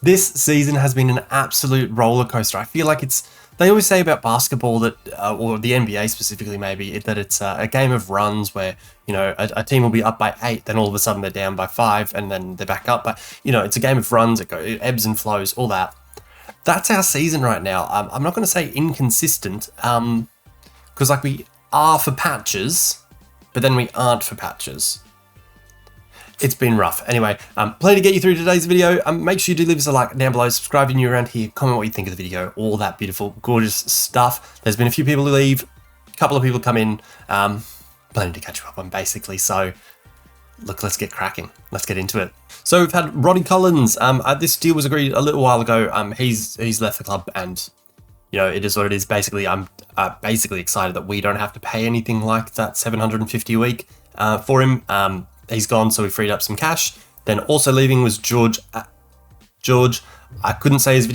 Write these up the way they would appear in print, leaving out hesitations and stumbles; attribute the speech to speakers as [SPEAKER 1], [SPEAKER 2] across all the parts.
[SPEAKER 1] This season has been an absolute roller coaster. I feel like they always say about basketball that, or the NBA specifically maybe, that it's a game of runs where, a team will be up by 8, then all of a sudden they're down by 5, and then they're back up. But, it's a game of runs, it ebbs and flows, all that. That's our season right now. I'm not going to say inconsistent, because we are for patches, but then we aren't for patches. It's been rough. Anyway, plenty to get you through today's video. Make sure you do leave us a like down below, subscribe if you're new around here, comment what you think of the video, all that beautiful, gorgeous stuff. There's been a few people who leave, a couple of people come in, plenty to catch you up on basically. So look, let's get cracking. Let's get into it. So we've had Roddy Collins. This deal was agreed a little while ago. He's left the club, and it is what it is. Basically, I'm basically excited that we don't have to pay anything like that $750 a week for him. He's gone, so we freed up some cash. Then also leaving was George. I couldn't say his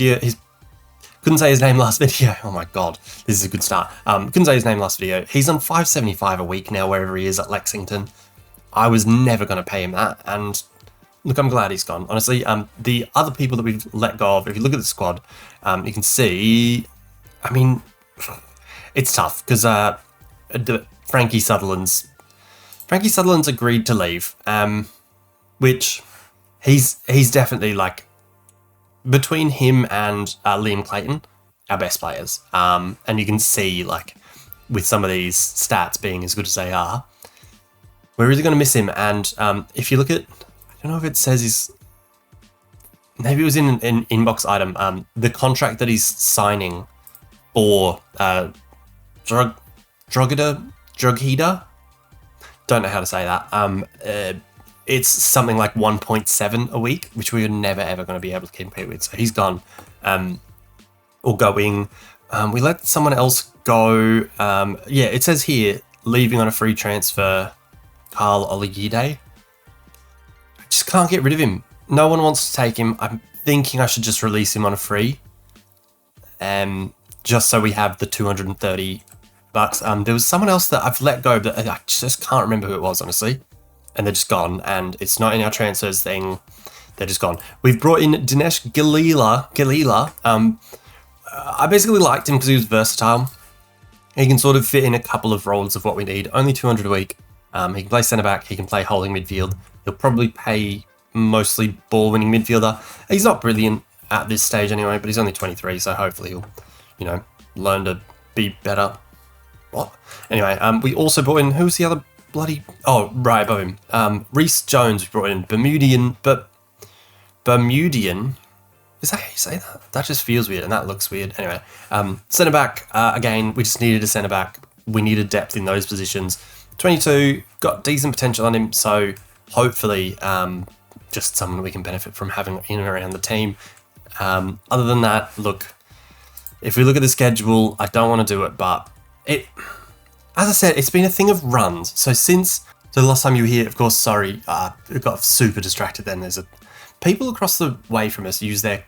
[SPEAKER 1] name last video. Oh my god, this is a good start. Couldn't say his name last video. He's on $575 a week now, wherever he is at Lexington. I was never going to pay him that, and look, I'm glad he's gone. Honestly, the other people that we've let go of, if you look at the squad, you can see. I mean, it's tough because Frankie Sutherland's agreed to leave, which he's definitely between him and Liam Clayton, our best players. And you can see with some of these stats being as good as they are, we're really going to miss him. And if you look at, I don't know if it says maybe it was in an inbox item, the contract that he's signing for Drogheda. Don't know how to say that. It's something like 1.7 a week, which we were never ever going to be able to compete with. So he's gone, or going. We let someone else go. Yeah, it says here leaving on a free transfer. Carl Oligide. I just can't get rid of him. No one wants to take him. I'm thinking I should just release him on a free, just so we have the $230. There was someone else that I've let go, but I just can't remember who it was, honestly. And they're just gone, and it's not in our transfers thing. They're just gone. We've brought in Dinesh Galila. I basically liked him because he was versatile. He can sort of fit in a couple of roles of what we need. Only $200 a week. He can play centre-back. He can play holding midfield. He'll probably pay mostly ball-winning midfielder. He's not brilliant at this stage anyway, but he's only 23, so hopefully he'll, learn to be better. What? Anyway, we also brought in, who's the other bloody... Oh, right above him. Reece Jones, we brought in. Bermudian... Is that how you say that? That just feels weird, and that looks weird. Anyway, centre-back, again, we just needed a centre-back. We needed depth in those positions. 22, got decent potential on him, so hopefully just someone we can benefit from having in and around the team. Other than that, look, if we look at the schedule, I don't want to do it, but as I said, it's been a thing of runs. So since the last time you were here, of course, sorry, I got super distracted then. People across the way from us use their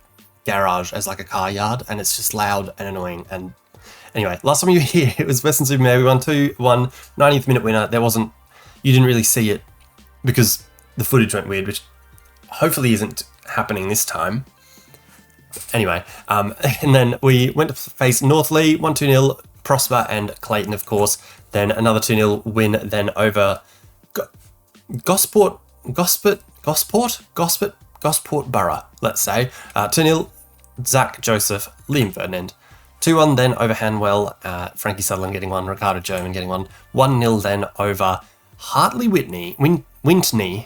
[SPEAKER 1] garage as a car yard, and it's just loud and annoying. And anyway, last time you were here, it was Western Supermare. We won 2-1, 90th minute winner. You didn't really see it because the footage went weird, which hopefully isn't happening this time. Anyway, and then we went to face Northley, 1-2-0, Prosper and Clayton, of course. Then another 2-0 win, then over Gosport Borough, let's say. 2-0, Zach Joseph, Liam Ferdinand. 2-1 then over Hanwell, Frankie Sutherland getting one, Ricardo German getting one. 1-0 then over Hartley Wintney.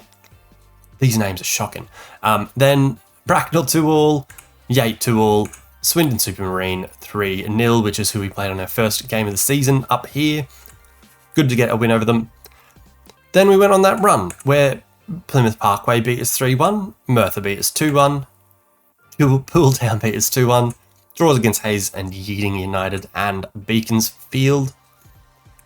[SPEAKER 1] These names are shocking. Then Bracknell 2-all, Yate 2-all, Swindon Supermarine 3-0, which is who we played on our first game of the season up here. Good to get a win over them. Then we went on that run where Plymouth Parkway beat us 3-1, Merthyr beat us 2-1, Poole Town beat us 2-1, draws against Hayes and Yeading United and Beaconsfield.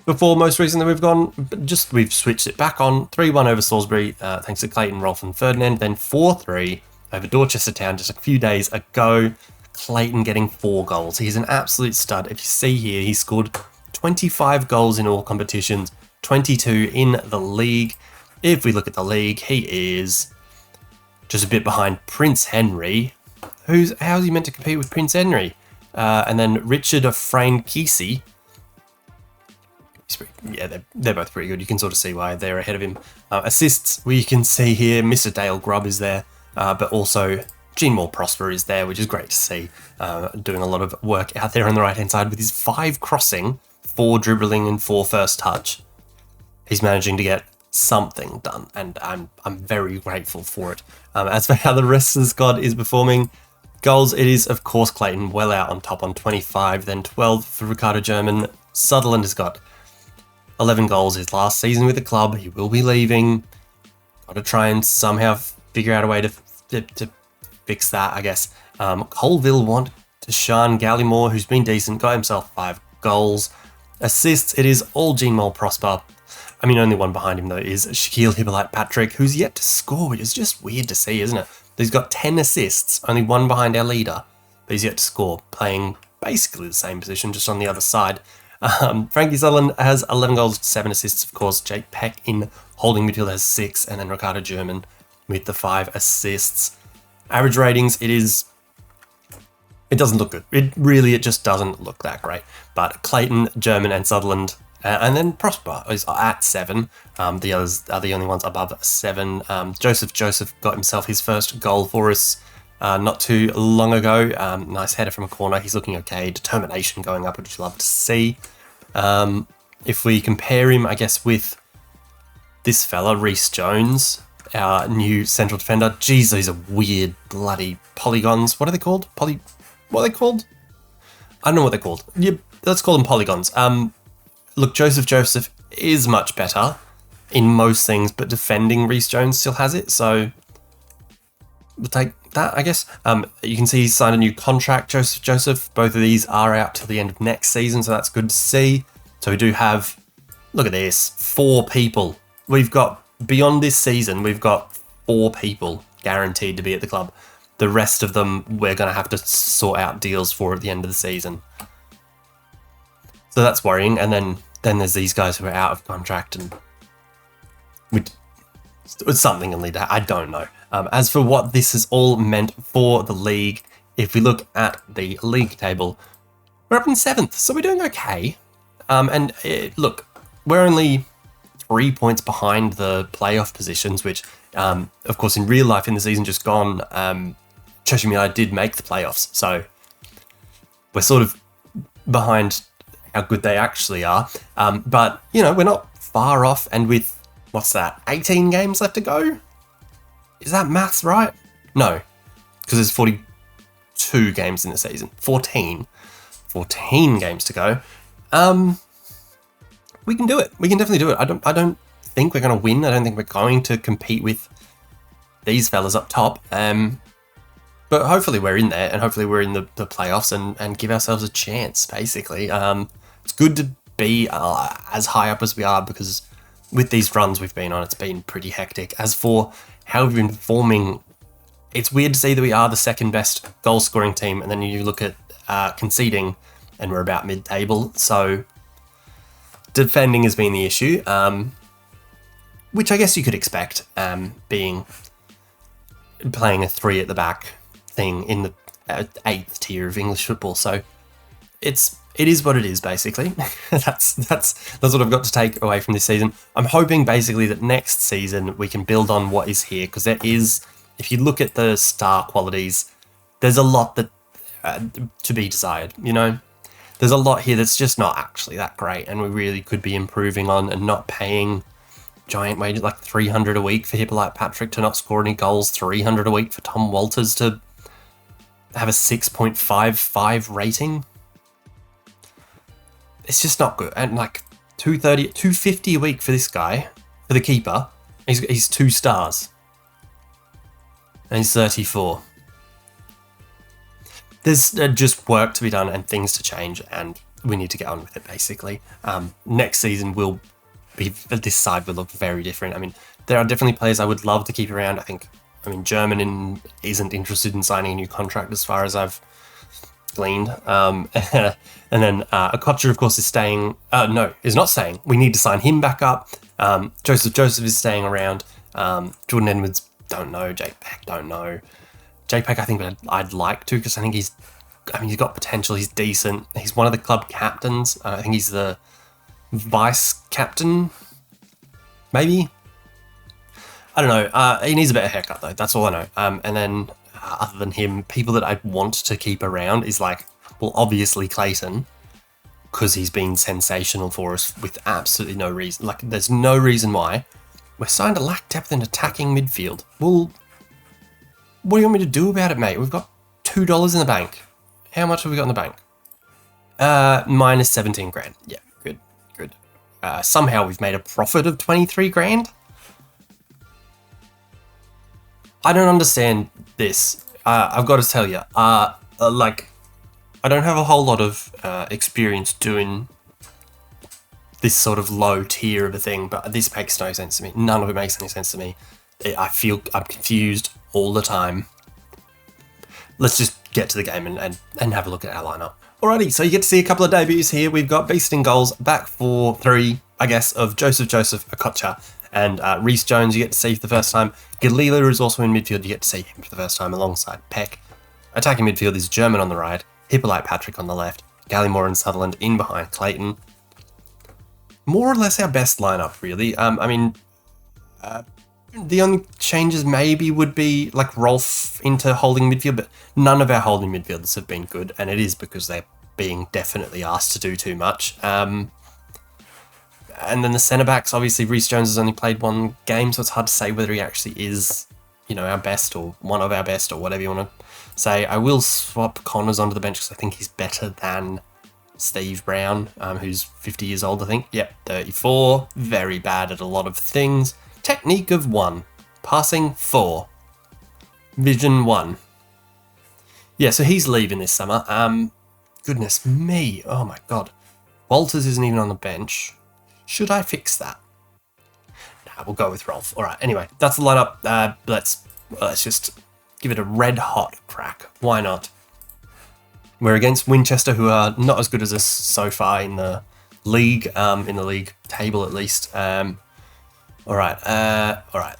[SPEAKER 1] Before most recently we've switched it back on, 3-1 over Salisbury, thanks to Clayton, Rolfe and Ferdinand, then 4-3 over Dorchester Town just a few days ago. Clayton getting 4 goals. He's an absolute stud. If you see here, he scored 25 goals in all competitions, 22 in the league. If we look at the league, he is just a bit behind Prince Henry, how's he meant to compete with Prince Henry? And then Richard Frayne Kesey. Yeah, they're both pretty good. You can sort of see why they're ahead of him. Assists, we can see here, Mr. Dale Grubb is there, but also Gene Moore Prosper is there, which is great to see. Doing a lot of work out there on the right-hand side with his 5 crossing, 4 dribbling, and 4 first touch. He's managing to get something done, and I'm very grateful for it. As for how the rest of the squad is performing, goals, it is, of course, Clayton well out on top on 25, then 12 for Ricardo German. Sutherland has got 11 goals his last season with the club. He will be leaving. Got to try and somehow figure out a way to fix that, I guess. Colville want to Sean Gallimore, who's been decent, got himself 5 goals. Assists, it is all Gene Moore Prosper. I mean, only one behind him, though, is Shaquille Hippolyte Patrick, who's yet to score, which is just weird to see, isn't it? He's got 10 assists, only one behind our leader, but he's yet to score, playing basically the same position, just on the other side. Frankie Sutherland has 11 goals, 7 assists, of course. Jake Peck in holding midfield has 6, and then Ricardo German with the 5 assists. Average ratings, it doesn't look good. It just doesn't look that great. But Clayton, German, and Sutherland, and then Prosper is at 7. The others are the only ones above 7. Joseph got himself his first goal for us not too long ago. Nice header from a corner. He's looking okay. Determination going up, which you love to see. If we compare him, I guess, with this fella, Reece Jones, our new central defender. Jeez, these are weird bloody polygons. What are they called? What are they called? I don't know what they're called. Yeah, let's call them polygons. Look, Joseph is much better in most things, but defending Reece Jones still has it, so we'll take that, I guess. You can see he's signed a new contract, Joseph. Both of these are out till the end of next season, so that's good to see. So we do have, look at this, 4 people. We've got, beyond this season, we've got 4 people guaranteed to be at the club. The rest of them, we're going to have to sort out deals for at the end of the season. So that's worrying. And then there's these guys who are out of contract, and something will lead to, I don't know. As for what this has all meant for the league, if we look at the league table, we're up in 7th, so we're doing okay. Look, we're only 3 points behind the playoff positions, which, of course, in real life in the season just gone, Chesham United did make the playoffs, so we're sort of behind how good they actually are. But, you know, we're not far off, and with, 18 games left to go? Is that maths right? No, because there's 42 games in the season. 14 games to go. We can do it. We can definitely do it. I don't think we're going to win. I don't think we're going to compete with these fellas up top. But hopefully we're in there, and hopefully we're in the playoffs and give ourselves a chance, basically. It's good to be as high up as we are, because with these runs we've been on, it's been pretty hectic. As for how we've been performing, it's weird to see that we are the second best goal scoring team, and then you look at conceding and we're about mid-table. So defending has been the issue, which I guess you could expect, being playing a 3 at the back thing in the 8th tier of English football. So it is what it is, basically. that's what I've got to take away from this season. I'm hoping basically that next season we can build on what is here, because there is, if you look at the star qualities, there's a lot that to be desired, you know? There's a lot here that's just not actually that great, and we really could be improving on, and not paying giant wages like 300 a week for Hippolyte Patrick to not score any goals, 300 a week for Tom Walters to have a 6.55 rating. It's just not good. And like 250 a week for this guy, for the keeper. He's 2 stars. And he's 34. There's just work to be done and things to change, and we need to get on with it, basically. Next season this side will look very different. I mean, there are definitely players I would love to keep around. I mean, German isn't interested in signing a new contract as far as I've gleaned. And then Okocha, of course, is staying. No, is not staying. We need to sign him back up. Joseph is staying around. Jordan Edwards, don't know. Jake Peck, don't know. JPEG, I think I'd like to, because I think he's got potential. He's decent. He's one of the club captains. I think he's the vice captain, maybe. I don't know. He needs a better haircut though. That's all I know. And then other than him, people that I'd want to keep around is like, well, obviously Clayton, because he's been sensational for us with absolutely no reason. Like, there's no reason why. We're starting to lack depth in attacking midfield. Well, what do you want me to do about it, mate? We've got $2 in the bank. How much have we got in the bank? Minus 17 grand. Yeah, good. Somehow we've made a profit of 23 grand. I don't understand this. I've got to tell you, like, I don't have a whole lot of experience doing this sort of low tier of a thing, but this makes no sense to me. None of it makes any sense to me. I feel I'm confused all the time. Let's just get to the game and have a look at our lineup. Alrighty, so you get to see a couple of debuts here. We've got Beast in goals, back 4-3, I guess, of Joseph Okocha and Reece Jones you get to see for the first time. Galila is also in midfield, you get to see him for the first time alongside Peck. Attacking midfield is German on the right, Hippolyte Patrick on the left, Gallimore and Sutherland in behind Clayton. More or less our best lineup, really. The only changes maybe would be like Rolf into holding midfield, but none of our holding midfielders have been good, and it is because they're being definitely asked to do too much. And then the centre backs, obviously Reece Jones has only played one game, so it's hard to say whether he actually is, our best or one of our best or whatever you want to say. I will swap Connors onto the bench because I think he's better than Steve Brown, who's 50 years old, I think. Yep, 34. Very bad at a lot of things. Technique of 1. Passing 4. Vision 1. Yeah, so he's leaving this summer. Goodness me. Oh my god. Walters isn't even on the bench. Should I fix that? Nah, we'll go with Rolf. Alright, anyway, that's the lineup. Let's just give it a red hot crack. Why not? We're against Winchester, who are not as good as us so far in the league table at least. Alright,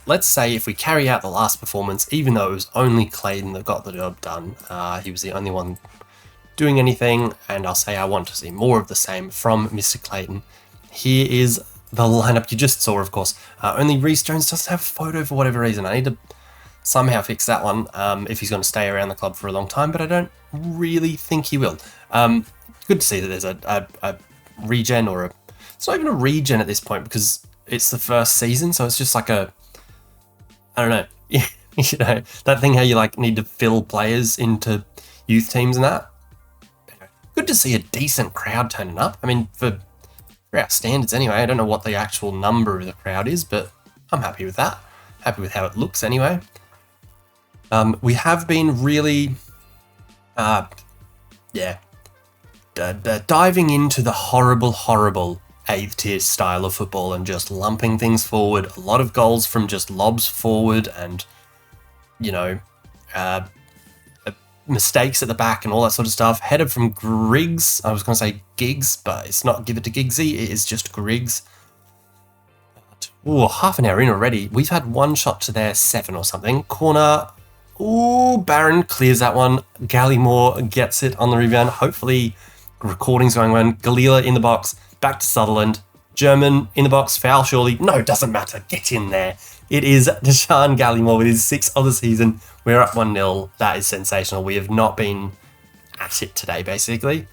[SPEAKER 1] let's say if we carry out the last performance, even though it was only Clayton that got the job done, he was the only one doing anything, and I'll say I want to see more of the same from Mr. Clayton. Here is the lineup you just saw, of course. Only Reece Jones doesn't have a photo for whatever reason. I need to somehow fix that one if he's going to stay around the club for a long time, but I don't really think he will. Good to see that there's a regen it's not even a regen at this point because it's the first season, so it's just like I don't know, that thing how you like need to fill players into youth teams and that. Good to see a decent crowd turning up. I mean, for our standards anyway. I don't know what the actual number of the crowd is, but I'm happy with that. Happy with how it looks anyway. We have been really, diving into the horrible 8th tier style of football and just lumping things forward. A lot of goals from just lobs forward and, mistakes at the back and all that sort of stuff. Header from Griggs. I was going to say Giggs, but it's not Give It to Giggsy. It is just Griggs. Ooh, half an hour in already. We've had one shot to their 7 or something. Corner. Ooh, Barron clears that one. Gallimore gets it on the rebound. Hopefully, recording's going on. Galila in the box. Back to Sutherland. German in the box. Foul, surely. No, doesn't matter. Get in there. It is Deshaun Gallimore with his 6th of the season. We're up 1-0. That is sensational. We have not been at it today, basically.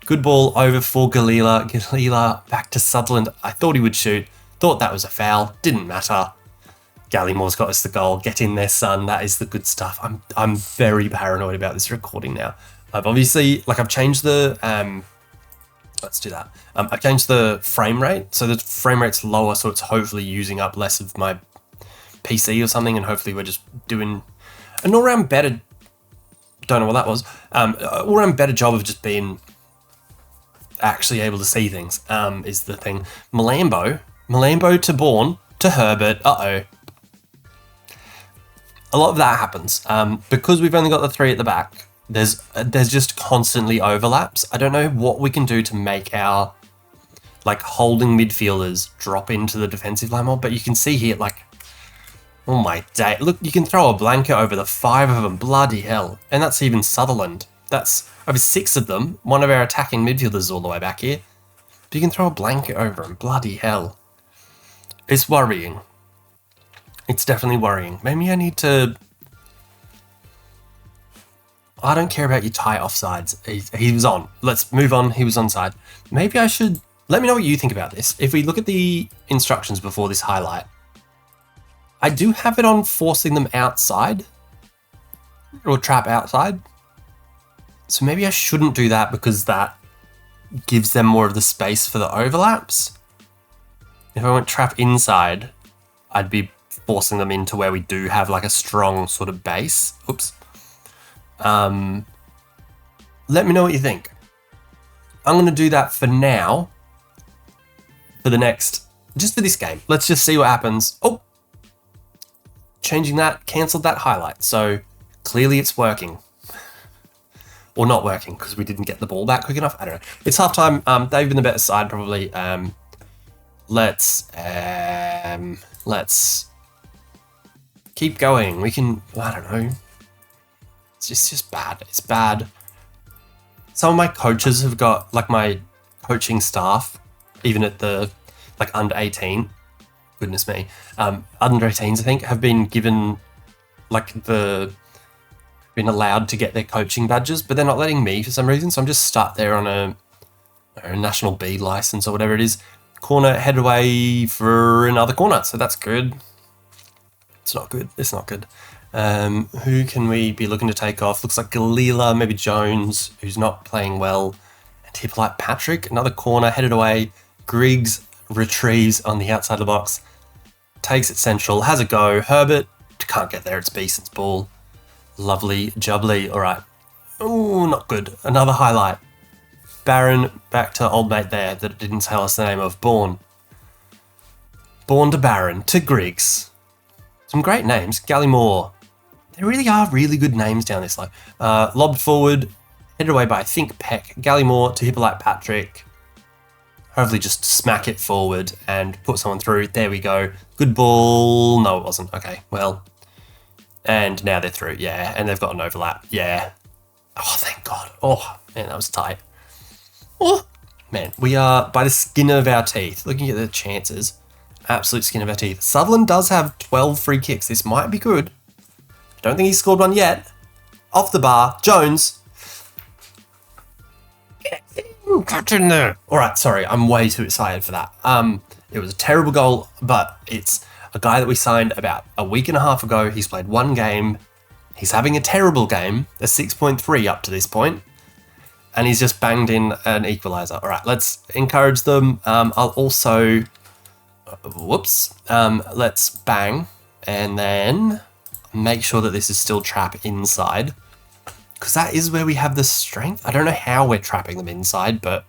[SPEAKER 1] Good ball over for Galila. Galila back to Sutherland. I thought he would shoot. Thought that was a foul. Didn't matter. Gallimore's got us the goal. Get in there, son. That is the good stuff. I'm very paranoid about this recording now. I've obviously, I've changed the, let's do that. I've changed the frame rate. So the frame rate's lower, so it's hopefully using up less of my PC or something, and hopefully we're just doing an all-round better, don't know what that was, all-round better job of just being actually able to see things, is the thing. Malambo to Bourne, to Herbert, uh-oh. A lot of that happens. Because we've only got the 3 at the back, there's just constantly overlaps. I don't know what we can do to make our, holding midfielders drop into the defensive line more, but you can see here, Oh my day. Look, you can throw a blanket over the 5 of them. Bloody hell. And that's even Sutherland. That's over 6 of them. One of our attacking midfielders is all the way back here. But you can throw a blanket over them. Bloody hell. It's worrying. It's definitely worrying. Maybe I need to... I don't care about your tight offsides. He was on. Let's move on. He was onside. Maybe I should... Let me know what you think about this. If we look at the instructions before this highlight, I do have it on forcing them outside. Or trap outside. So maybe I shouldn't do that because that gives them more of the space for the overlaps. If I went trap inside, I'd be forcing them into where we do have like a strong sort of base. Oops. Let me know what you think. I'm going to do that for now. For the next, just for this game. Let's just see what happens. Oh, changing that, cancelled that highlight. So clearly it's working. Or not working because we didn't get the ball back quick enough. I don't know. It's halftime. They've been the better side probably. Let's keep going. We can, I don't know. It's just bad. It's bad. Some of my coaches have got, like my coaching staff, even at the, like under 18, goodness me, under 18s I think, have been given, like been allowed to get their coaching badges, but they're not letting me for some reason, so I'm just stuck there on a National B license or whatever it is. Corner, head away for another corner, so that's good. It's not good. It's not good. Who can we be looking to take off? Looks like Galila, maybe Jones, who's not playing well. And Hippolyte Patrick, another corner, headed away. Griggs retrieves on the outside of the box. Takes it central, has a go. Herbert, can't get there, it's Beeson's ball. Lovely jubbly, all right. Oh, not good. Another highlight. Barron, back to old mate there that it didn't tell us the name of. Bourne. Bourne to Barron, to Griggs. Some great names. Gallimore. There really are really good names down this line. Lobbed forward, headed away by, I think, Peck. Gallimore to Hippolyte Patrick. Hopefully just smack it forward and put someone through. There we go. Good ball. No, it wasn't. Okay, well. And now they're through. Yeah, and they've got an overlap. Yeah. Oh, thank God. Oh, man, that was tight. Oh, man, we are by the skin of our teeth. Looking at the chances. Absolute skin of our teeth. Sutherland does have 12 free kicks. This might be good. Don't think he's scored one yet. Off the bar. Jones. Catch in there. All right, sorry. I'm way too excited for that. It was a terrible goal, but it's a guy that we signed about a week and a half ago. He's played one game. He's having a terrible game. A 6.3 up to this point. And he's just banged in an equaliser. All right, let's encourage them. I'll also... Whoops. Let's bang. And then make sure that this is still trap inside. Because that is where we have the strength. I don't know how we're trapping them inside, but...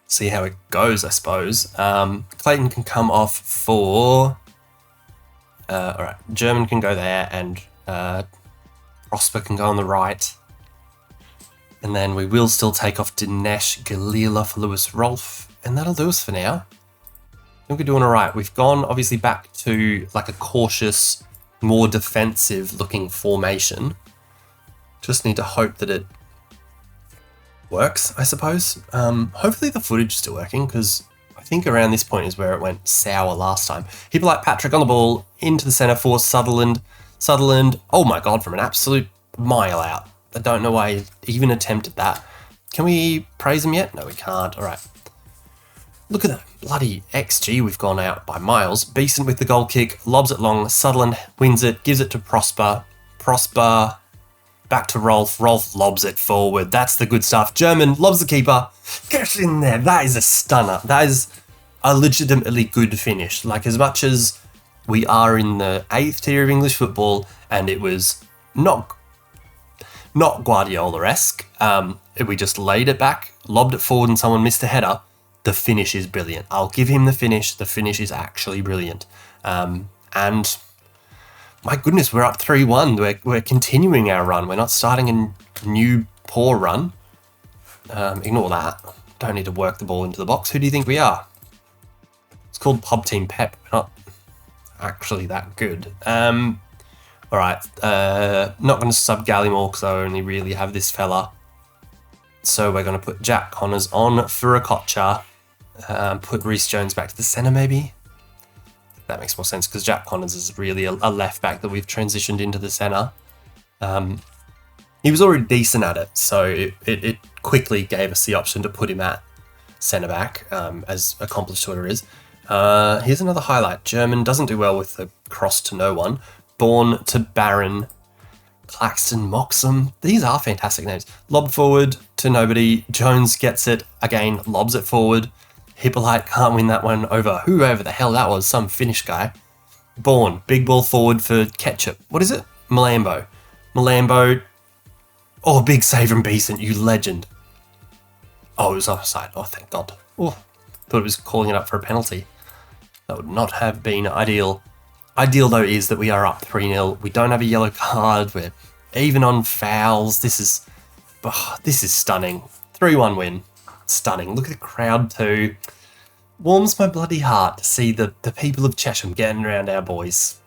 [SPEAKER 1] see how it goes, I suppose. Clayton can come off for... Alright, German can go there, and Prosper can go on the right. And then we will still take off Dinesh Galila for Lewis Rolfe. And that'll do us for now. I think we're doing alright. We've gone, obviously, back to like a cautious, more defensive looking formation. Just need to hope that it works, I suppose. Hopefully the footage is still working, because I think around this point is where it went sour last time. People like Patrick on the ball, into the centre for Sutherland. Sutherland, oh my God, from an absolute mile out. I don't know why he even attempted that. Can we praise him yet? No, we can't. All right. Look at that bloody XG we've gone out by miles. Beeson with the goal kick, lobs it long. Sutherland wins it, gives it to Prosper. Prosper back to Rolfe. Rolfe lobs it forward. That's the good stuff. German lobs the keeper. Get in there. That is a stunner. That is a legitimately good finish. Like, as much as we are in the 8th tier of English football, and it was not Guardiola-esque. We just laid it back, lobbed it forward, and someone missed a header. The finish is brilliant. I'll give him the finish. The finish is actually brilliant. And my goodness, we're up 3-1. We're continuing our run. We're not starting a new poor run. Ignore that. Don't need to work the ball into the box. Who do you think we are? It's called Pub Team Pep. We're actually that good. All right, not going to sub Gallimore because I only really have this fella. So we're going to put Jack Connors on for a Kocha. Put Reece Jones back to the centre, maybe. That makes more sense because Jack Connors is really a left back that we've transitioned into the centre. He was already decent at it, so it quickly gave us the option to put him at centre back, as accomplished Twitter is. Here's another highlight. German doesn't do well with the cross to no one. Born to Baron, Claxton, Moxham. These are fantastic names. Lob forward to nobody. Jones gets it again, lobs it forward. Hippolyte can't win that one over whoever the hell that was, some Finnish guy. Bourne, big ball forward for Ketchup. What is it? Malambo. Oh, big save from Beeson, you legend. Oh, it was offside. Oh, thank God. Oh, thought it was calling it up for a penalty. That would not have been ideal. Ideal, though, is that we are up 3-0. We don't have a yellow card. We're even on fouls. This is stunning. 3-1 win. Stunning. Look at the crowd, too. Warms my bloody heart to see the people of Chesham getting around our boys.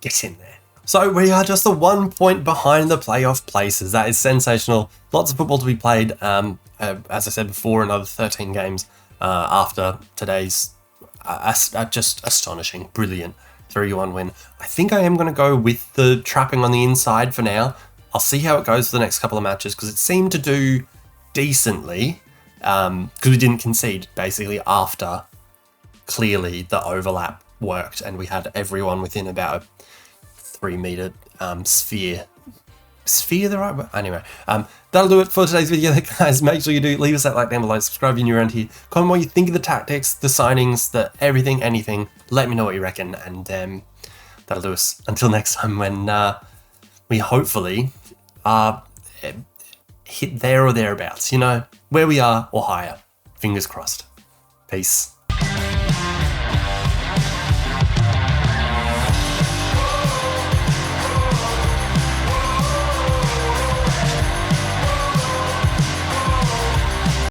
[SPEAKER 1] Get in there. So we are just the 1 point behind the playoff places. That is sensational. Lots of football to be played. As I said before, another 13 games after today's just astonishing, brilliant 3-1 win. I think I am going to go with the trapping on the inside for now. I'll see how it goes for the next couple of matches because it seemed to do decently because we didn't concede basically after clearly the overlap worked and we had everyone within about a 3-meter sphere. Sphere the right word? Anyway, that'll do it for today's video, guys. Make sure you do leave us that like down below, subscribe if you're new around here, comment what you think of the tactics, the signings, the everything, anything. Let me know what you reckon, and that'll do us until next time when we hopefully hit there or thereabouts, you know, where we are or higher. Fingers crossed. Peace.